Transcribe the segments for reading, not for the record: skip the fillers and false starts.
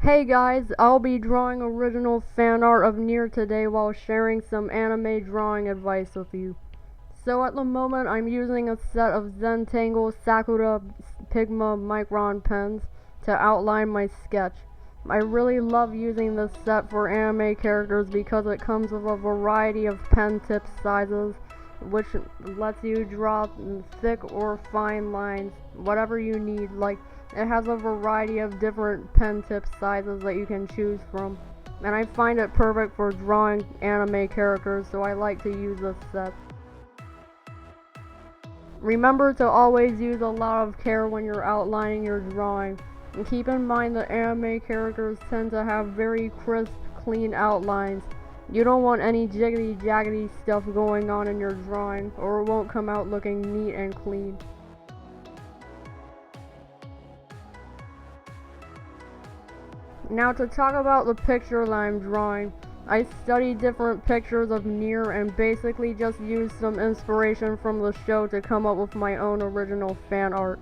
Hey guys, I'll be drawing original fan art of Nier today while sharing some anime drawing advice with you. So at the moment I'm using a set of Zentangle Sakura Pigma Micron pens to outline my sketch. I really love using this set for anime characters because it comes with a variety of pen tip sizes, which lets you draw thick or fine lines, whatever you need. Like, it has a variety of different pen tip sizes that you can choose from, and I find it perfect for drawing anime characters, so I like to use this set. Remember to always use a lot of care when you're outlining your drawing, and keep in mind that anime characters tend to have very crisp, clean outlines. You don't want any jiggly jaggedy stuff going on in your drawing, or it won't come out looking neat and clean. Now to talk about the picture that I'm drawing, I studied different pictures of Nier and basically just used some inspiration from the show to come up with my own original fan art.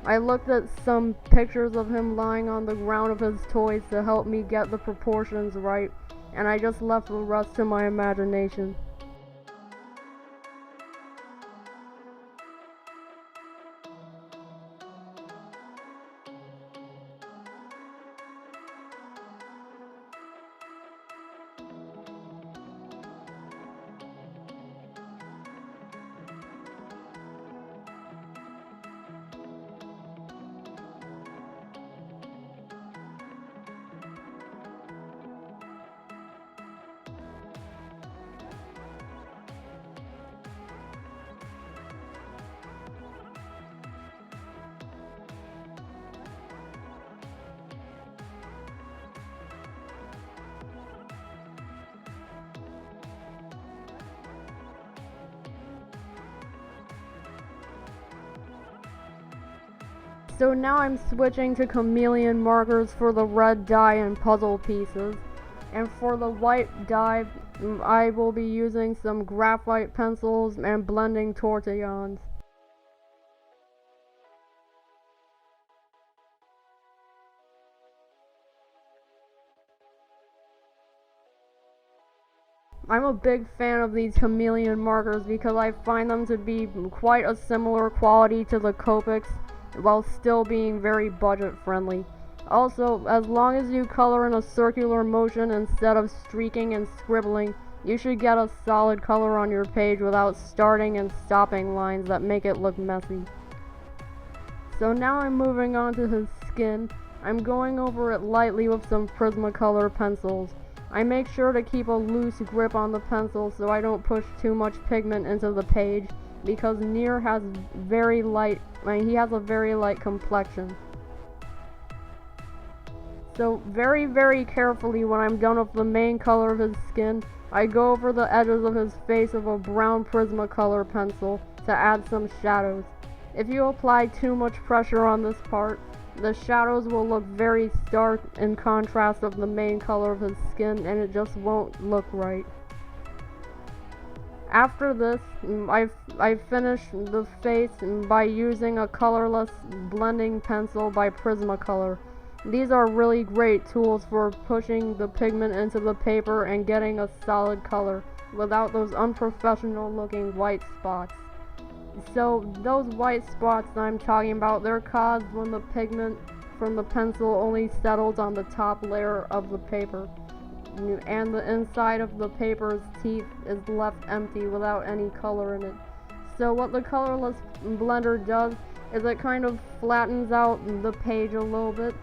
I looked at some pictures of him lying on the ground of his toys to help me get the proportions right, and I just left the rest to my imagination. So now I'm switching to chameleon markers for the red dye and puzzle pieces. And for the white dye, I will be using some graphite pencils and blending tortillons. I'm a big fan of these chameleon markers because I find them to be quite a similar quality to the Copics while still being very budget friendly. Also, as long as you color in a circular motion instead of streaking and scribbling, you should get a solid color on your page without starting and stopping lines that make it look messy. So now I'm moving on to his skin. I'm going over it lightly with some Prismacolor pencils. I make sure to keep a loose grip on the pencil so I don't push too much pigment into the page, because Nier has he has a very light complexion. So very carefully, when I'm done with the main color of his skin, I go over the edges of his face with a brown Prismacolor pencil to add some shadows. If you apply too much pressure on this part, the shadows will look very stark in contrast of the main color of his skin, and it just won't look right. After this, I finished the face by using a colorless blending pencil by Prismacolor. These are really great tools for pushing the pigment into the paper and getting a solid color without those unprofessional looking white spots. So those white spots I'm talking about, they're caused when the pigment from the pencil only settles on the top layer of the paper, and the inside of the paper's teeth is left empty without any color in it. So what the colorless blender does is it kind of flattens out the page a little bit,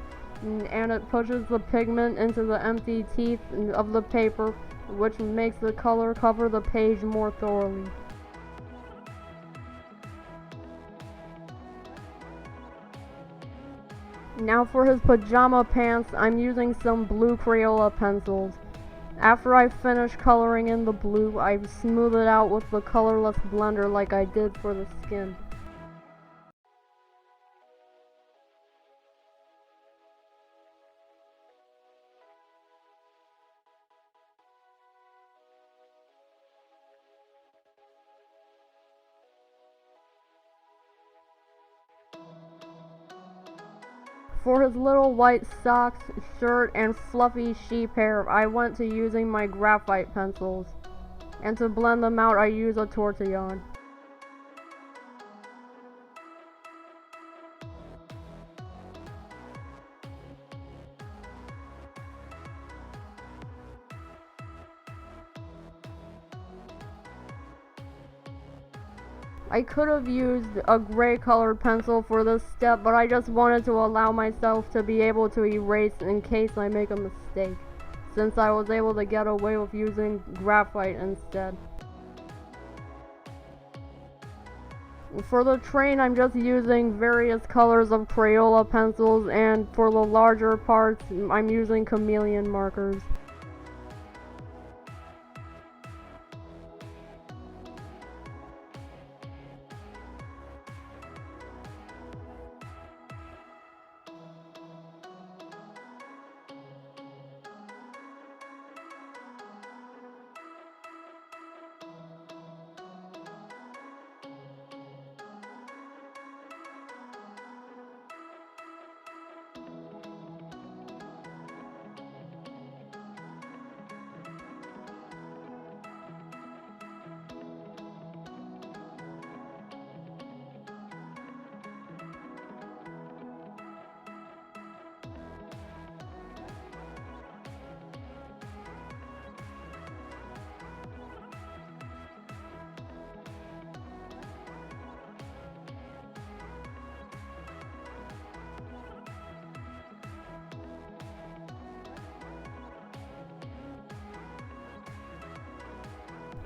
and it pushes the pigment into the empty teeth of the paper, which makes the color cover the page more thoroughly. Now for his pajama pants, I'm using some blue Crayola pencils. After I finish coloring in the blue, I smooth it out with the colorless blender like I did for the skin. For his little white socks, shirt, and fluffy sheep hair, I went to using my graphite pencils. And to blend them out, I use a tortillon. I could have used a gray colored pencil for this step, but I just wanted to allow myself to be able to erase in case I make a mistake, since I was able to get away with using graphite instead. For the train, I'm just using various colors of Crayola pencils, and for the larger parts, I'm using chameleon markers.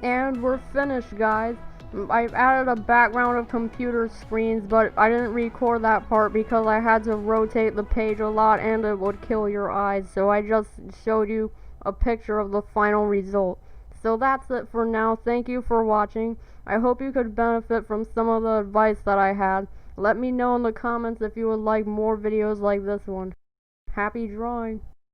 And we're finished, guys. I've added a background of computer screens, but I didn't record that part because I had to rotate the page a lot and it would kill your eyes, so I just showed you a picture of the final result. So that's it for now. Thank you for watching. I hope you could benefit from some of the advice that I had. Let me know in the comments if you would like more videos like this one. Happy drawing!